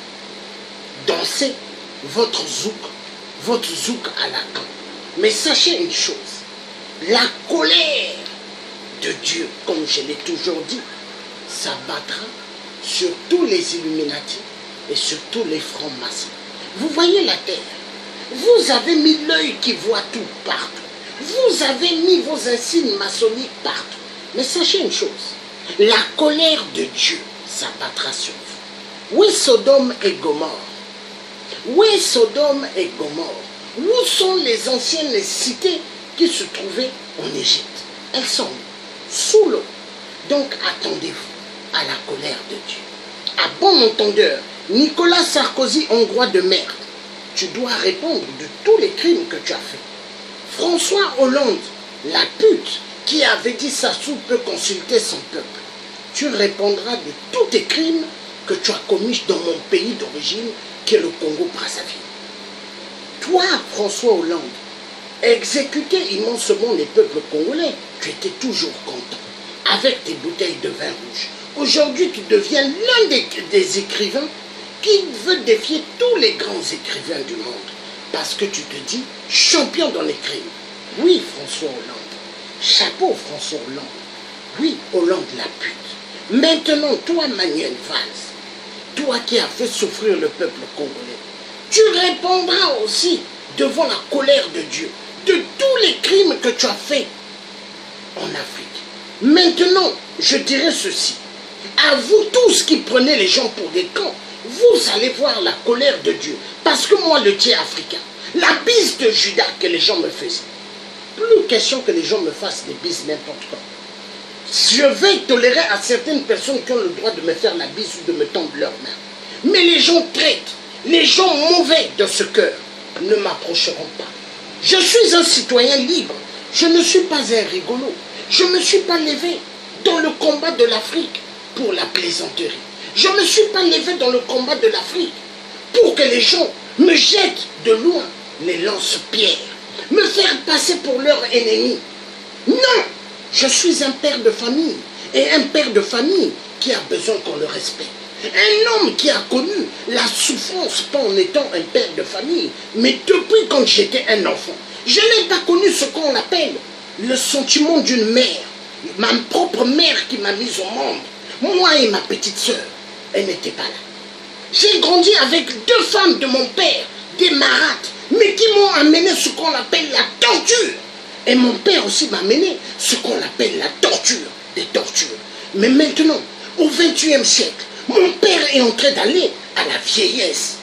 danser votre zouk à la camp. Mais sachez une chose, la colère de Dieu, comme je l'ai toujours dit, s'abattra sur tous les Illuminati et sur tous les francs-maçons. Vous voyez la terre, vous avez mis l'œil qui voit tout partout. Vous avez mis vos insignes maçonniques partout. Mais sachez une chose, la colère de Dieu s'abattra sur vous. Oui, Sodome et Gomorrhe. Oui, Sodome et Gomorrhe. Où sont les anciennes cités qui se trouvaient en Égypte? Elles sont sous l'eau. Donc attendez-vous à la colère de Dieu. À bon entendeur, Nicolas Sarkozy, Hongrois de merde, tu dois répondre de tous les crimes que tu as faits. François Hollande, la pute qui avait dit Sassou peut consulter son peuple, tu répondras de tous tes crimes que tu as commis dans mon pays d'origine, qui est le Congo-Brazzaville. Toi, François Hollande, exécuté immensément les peuples congolais, tu étais toujours content. Avec tes bouteilles de vin rouge. Aujourd'hui, tu deviens l'un des écrivains qui veut défier tous les grands écrivains du monde. Parce que tu te dis champion dans les crimes. Oui, François Hollande. Chapeau, François Hollande. Oui, Hollande la pute. Maintenant, toi, Manuel Valls, toi qui as fait souffrir le peuple congolais, tu répondras aussi devant la colère de Dieu de tous les crimes que tu as faits en Afrique. Maintenant, je dirais ceci. À vous tous qui prenez les gens pour des camps, vous allez voir la colère de Dieu. Parce que moi, le Dieu africain, la bise de Judas que les gens me faisaient, plus question que les gens me fassent des bises n'importe quand. Je vais tolérer à certaines personnes qui ont le droit de me faire la bise ou de me tendre leurs mains. Mais les gens traites, les gens mauvais de ce cœur ne m'approcheront pas. Je suis un citoyen libre. Je ne suis pas un rigolo. Je ne me suis pas levé dans le combat de l'Afrique pour la plaisanterie. Je ne me suis pas levé dans le combat de l'Afrique pour que les gens me jettent de loin les lance-pierres, me faire passer pour leur ennemi. Non, je suis un père de famille, et un père de famille qui a besoin qu'on le respecte. Un homme qui a connu la souffrance, pas en étant un père de famille, mais depuis quand j'étais un enfant. Je n'ai pas connu ce qu'on appelle le sentiment d'une mère, ma propre mère qui m'a mise au monde. Moi et ma petite sœur, elle n'était pas là. J'ai grandi avec deux femmes de mon père, des marates, mais qui m'ont amené ce qu'on appelle la torture. Et mon père aussi m'a amené ce qu'on appelle la torture, des tortures. Mais maintenant, au XXIe siècle, mon père est en train d'aller à la vieillesse.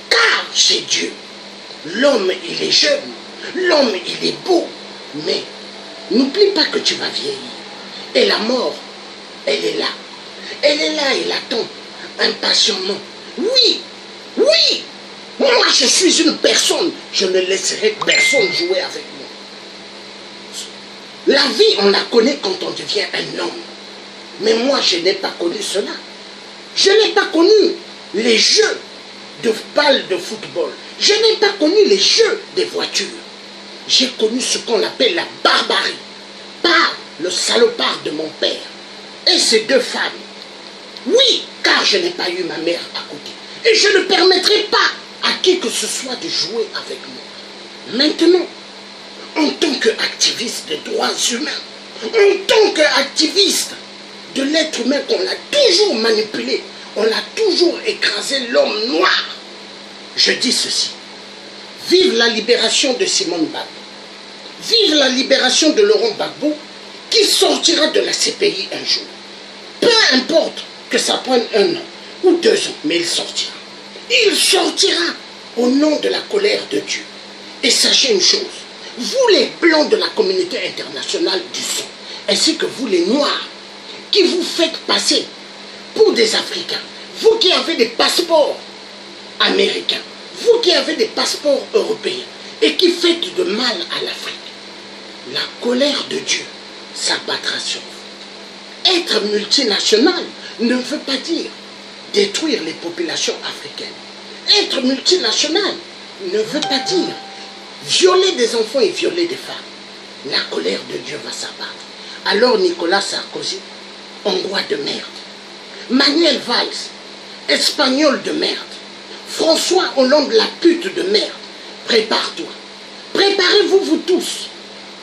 Car chez Dieu, l'homme il est jeune, l'homme il est beau, mais n'oublie pas que tu vas vieillir. Et la mort, elle est là. Elle est là, elle attend impatiemment. Oui, oui, moi je suis une personne, je ne laisserai personne jouer avec moi. La vie, on la connaît quand on devient un homme. Mais moi, je n'ai pas connu cela. Je n'ai pas connu les jeux de balles de football. Je n'ai pas connu les jeux des voitures. J'ai connu ce qu'on appelle la barbarie par le salopard de mon père et ses deux femmes. Oui, car je n'ai pas eu ma mère à côté. Et je ne permettrai pas à qui que ce soit de jouer avec moi. Maintenant, en tant qu'activiste des droits humains, en tant qu'activiste de l'être humain qu'on a toujours manipulé, on a toujours écrasé l'homme noir, je dis ceci. Vive la libération de Simone Gbagbo. Vive la libération de Laurent Gbagbo qui sortira de la CPI un jour. Peu importe que ça prenne 1 an ou 2 ans, mais il sortira. Il sortira au nom de la colère de Dieu. Et sachez une chose, vous les blancs de la communauté internationale du sang, ainsi que vous les noirs, qui vous faites passer pour des Africains, vous qui avez des passeports américains, vous qui avez des passeports européens, et qui faites de mal à l'Afrique, la colère de Dieu s'abattra sur vous. Être multinational ne veut pas dire détruire les populations africaines. Être multinational ne veut pas dire violer des enfants et violer des femmes. La colère de Dieu va s'abattre. Alors Nicolas Sarkozy, Hongrois de merde. Manuel Valls, Espagnol de merde. François Hollande, la pute de merde. Prépare-toi. Préparez-vous, vous tous.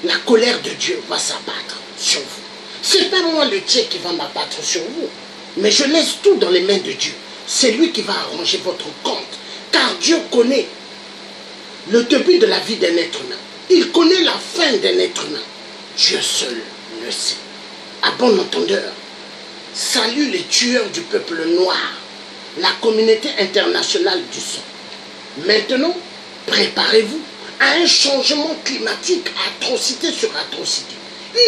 La colère de Dieu va s'abattre sur vous. C'est pas moi le Dieu qui va m'abattre sur vous. Mais je laisse tout dans les mains de Dieu. C'est lui qui va arranger votre compte. Car Dieu connaît le début de la vie d'un être humain. Il connaît la fin d'un être humain. Dieu seul le sait. À bon entendeur, salut les tueurs du peuple noir, la communauté internationale du sang. Maintenant, préparez-vous à un changement climatique, atrocité sur atrocité.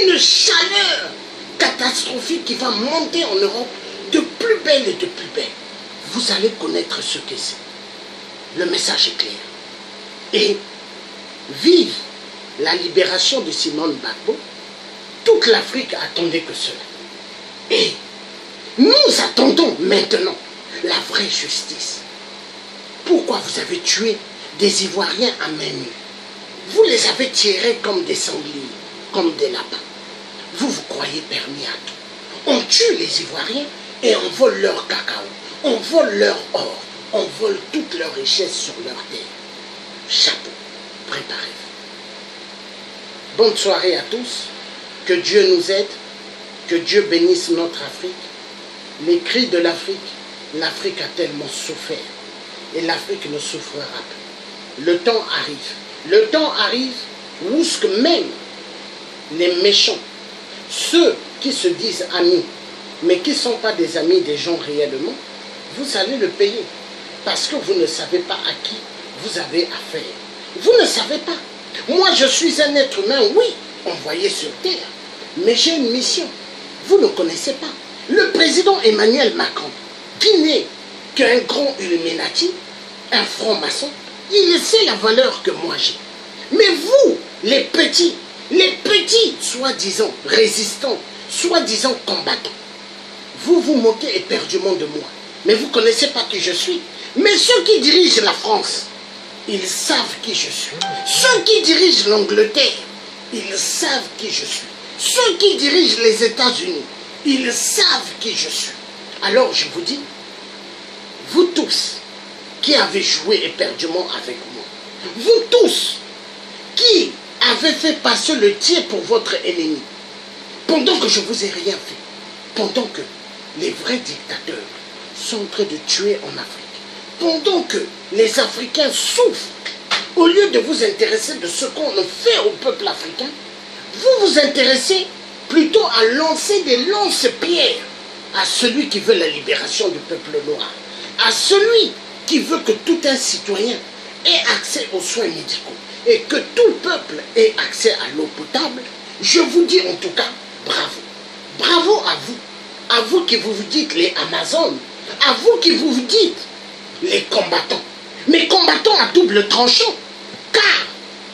Une chaleur catastrophique qui va monter en Europe de plus belle et de plus belle. Vous allez connaître ce que c'est. Le message est clair. Et vive la libération de Simone Gbagbo. Toute l'Afrique attendait que cela. Et nous attendons maintenant la vraie justice. Pourquoi vous avez tué des Ivoiriens à main nue? Vous les avez tirés comme des sangliers, comme des lapins. Vous vous croyez permis à tout. On tue les Ivoiriens et on vole leur cacao, on vole leur or, on vole toutes leurs richesses sur leur terre. Chapeau, préparez-vous. Bonne soirée à tous, que Dieu nous aide, que Dieu bénisse notre Afrique. Les cris de l'Afrique a tellement souffert et l'Afrique ne souffrira plus. Le temps arrive où ce que même les méchants, ceux qui se disent amis, mais qui ne sont pas des amis des gens réellement, vous allez le payer. Parce que vous ne savez pas à qui vous avez affaire. Vous ne savez pas. Moi, je suis un être humain, oui, envoyé sur terre. Mais j'ai une mission. Vous ne connaissez pas. Le président Emmanuel Macron, qui n'est qu'un grand Illuminati, un franc-maçon, il sait la valeur que moi j'ai. Mais vous, les petits, soi-disant résistants, soi-disant combattants, vous vous moquez éperdument de moi. Mais vous ne connaissez pas qui je suis. Mais ceux qui dirigent la France, ils savent qui je suis. Ceux qui dirigent l'Angleterre, ils savent qui je suis. Ceux qui dirigent les États-Unis, ils savent qui je suis. Alors je vous dis, vous tous qui avez joué éperdument avec moi, vous tous qui avez fait passer le tiers pour votre ennemi, pendant que je ne vous ai rien fait, pendant que les vrais dictateurs sont en train de tuer en Afrique, pendant que les Africains souffrent, au lieu de vous intéresser de ce qu'on fait au peuple africain, vous vous intéressez plutôt à lancer des lance-pierres à celui qui veut la libération du peuple noir, à celui qui veut que tout un citoyen ait accès aux soins médicaux et que tout peuple ait accès à l'eau potable. Je vous dis en tout cas, bravo. Bravo à vous qui vous dites les Amazones, à vous qui vous dites les combattants. Mais combattants à double tranchant, car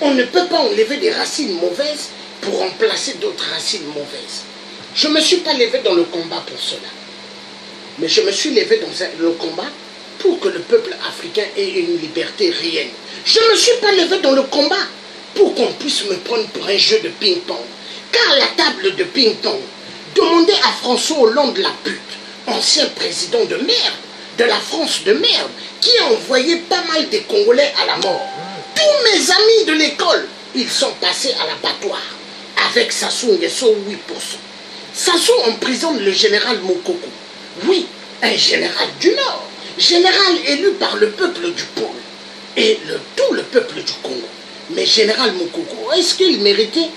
on ne peut pas enlever des racines mauvaises pour remplacer d'autres racines mauvaises. Je ne me suis pas levé dans le combat pour cela. Mais je me suis levé dans le combat pour que le peuple africain ait une liberté réelle. Je ne me suis pas levé dans le combat pour qu'on puisse me prendre pour un jeu de ping-pong. Car la table de ping-pong, demandez à François Hollande la pute, ancien président de merde, de la France de merde, qui a envoyé pas mal de Congolais à la mort. Tous mes amis de l'école, ils sont passés à l'abattoir avec Sassou Nguesso 8%. Sassou emprisonne le général Mokoko. Oui, un général du Nord, général élu par le peuple du pôle et tout le peuple du Congo. Mais général Mokoko, est-ce qu'il méritait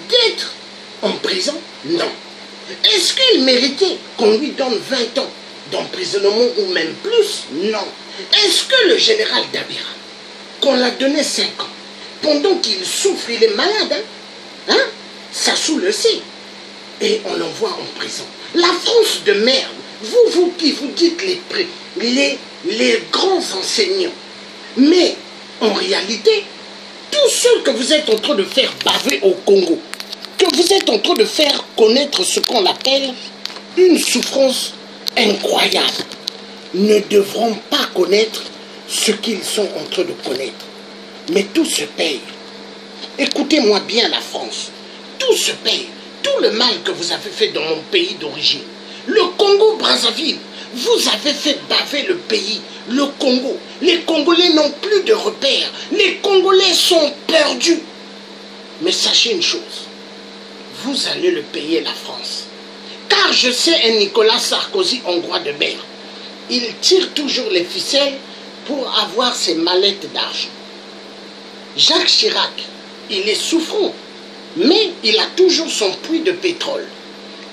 d'être en prison? Non. Est-ce qu'il méritait qu'on lui donne 20 ans d'emprisonnement ou même plus? Non. Est-ce que le général Dabira, qu'on l'a donné 5 ans, pendant qu'il souffre, il est malade, hein? Sassou le sait. Et on l'envoie en prison. La France de merde, vous qui vous dites les grands enseignants, mais en réalité, tous ceux que vous êtes en train de faire baver au Congo, que vous êtes en train de faire connaître ce qu'on appelle une souffrance incroyable, ne devront pas connaître ce qu'ils sont en train de connaître. Mais tout se paye. Écoutez-moi bien la France. Tout se paye. Tout le mal que vous avez fait dans mon pays d'origine. Le Congo-Brazzaville, vous avez fait baver le pays, le Congo. Les Congolais n'ont plus de repères. Les Congolais sont perdus. Mais sachez une chose, vous allez le payer, la France. Car je sais un Nicolas Sarkozy hongrois de merde. Il tire toujours les ficelles pour avoir ses mallettes d'argent. Jacques Chirac, il est souffrant, mais il a toujours son puits de pétrole.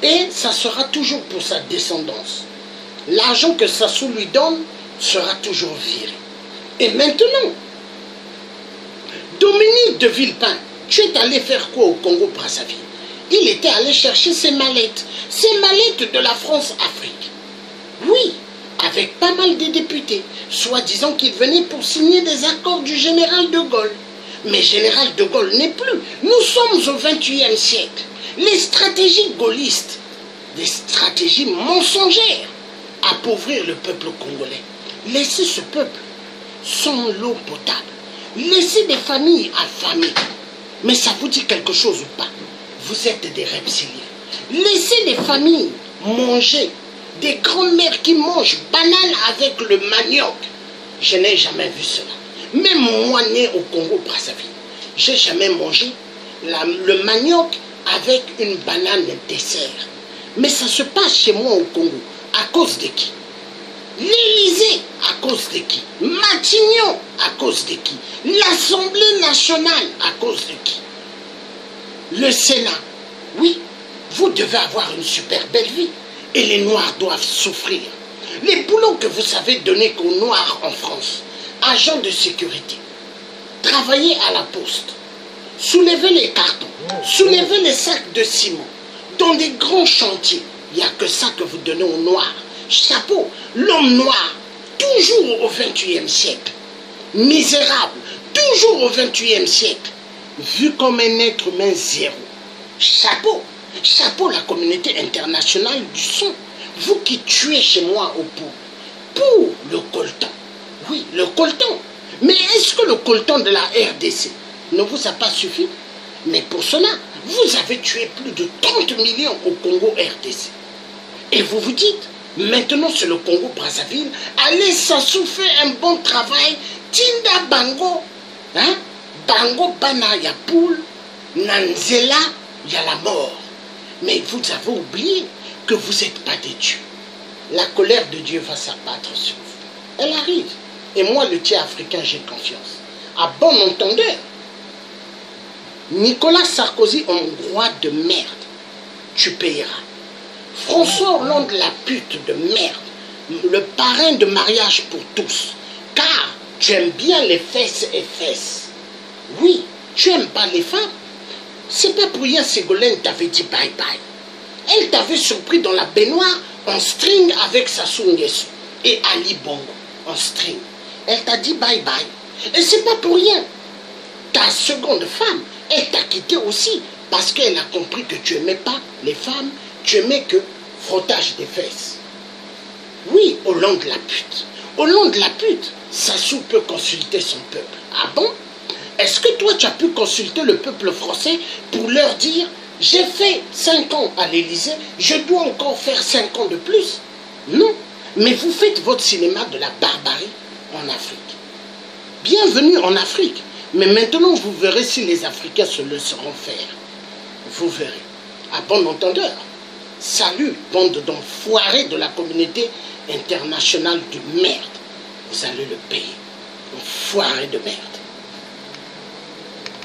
Et ça sera toujours pour sa descendance. L'argent que Sassou lui donne sera toujours viré. Et maintenant, Dominique de Villepin, tu es allé faire quoi au Congo-Brazzaville? Il était allé chercher ses mallettes de la France-Afrique. Oui, avec pas mal de députés, soi-disant qu'ils venaient pour signer des accords du général de Gaulle. Mais général de Gaulle n'est plus. Nous sommes au XXIe siècle. Les stratégies gaullistes, des stratégies mensongères, appauvrir le peuple congolais. Laisser ce peuple sans l'eau potable. laisser des familles affamées. Mais ça vous dit quelque chose ou pas? Vous êtes des reptiliens. Laissez des familles manger, des grands-mères qui mangent banane avec le manioc. Je n'ai jamais vu cela. Même moi, né au Congo-Brazzaville, j'ai jamais mangé le manioc avec une banane dessert. Mais ça se passe chez moi au Congo. À cause de qui? L'Élysée, à cause de qui? Matignon, à cause de qui? L'Assemblée nationale, à cause de qui? Le Sénat. Oui, vous devez avoir une super belle vie. Et les Noirs doivent souffrir. Les boulots que vous savez donner aux Noirs en France, agents de sécurité, travailler à la poste, soulever les cartons, soulever les sacs de ciment, dans des grands chantiers, il n'y a que ça que vous donnez aux Noirs. Chapeau, l'homme noir, toujours au XXIe siècle, misérable, toujours au XXIe siècle, vu comme un être humain zéro. Chapeau, chapeau la communauté internationale du son, vous qui tuez chez moi au pot, pour le coltan. Oui, le coltan. Mais est-ce que le coltan de la RDC ne vous a pas suffi? Mais pour cela, vous avez tué plus de 30 millions au Congo RDC. Et vous vous dites, maintenant c'est le Congo-Brazzaville, allez s'assouffler un bon travail, Tinda Bango, hein? Bango Bana ya poule, Nanzela ya la mort. Mais vous avez oublié que vous n'êtes pas des dieux. La colère de Dieu va s'abattre sur vous. Elle arrive. Et moi, le tiers africain, j'ai confiance. À bon entendeur, Nicolas Sarkozy, hongrois de merde, tu payeras. François Hollande, la pute de merde, le parrain de mariage pour tous, car tu aimes bien les fesses et fesses. Oui, tu n'aimes pas les femmes. C'est pas pour rien Ségolène t'avait dit bye bye. Elle t'avait surpris dans la baignoire en string avec Sassou Nguesso et Ali Bongo en string. Elle t'a dit bye bye. Et c'est pas pour rien. Ta seconde femme, elle t'a quitté aussi parce qu'elle a compris que tu n'aimais pas les femmes, tu aimais que frottage des fesses. Oui, Hollande la pute. Hollande la pute, Sassou peut consulter son peuple. Ah bon? Est-ce que toi tu as pu consulter le peuple français pour leur dire j'ai fait 5 ans à l'Élysée, je dois encore faire 5 ans de plus? Non, mais vous faites votre cinéma de la barbarie en Afrique. Bienvenue en Afrique, mais maintenant vous verrez si les Africains se laisseront faire. Vous verrez. À bon entendeur. Salut, bande d'enfoirés de la communauté internationale de merde. Vous allez le payer. Enfoirés de merde.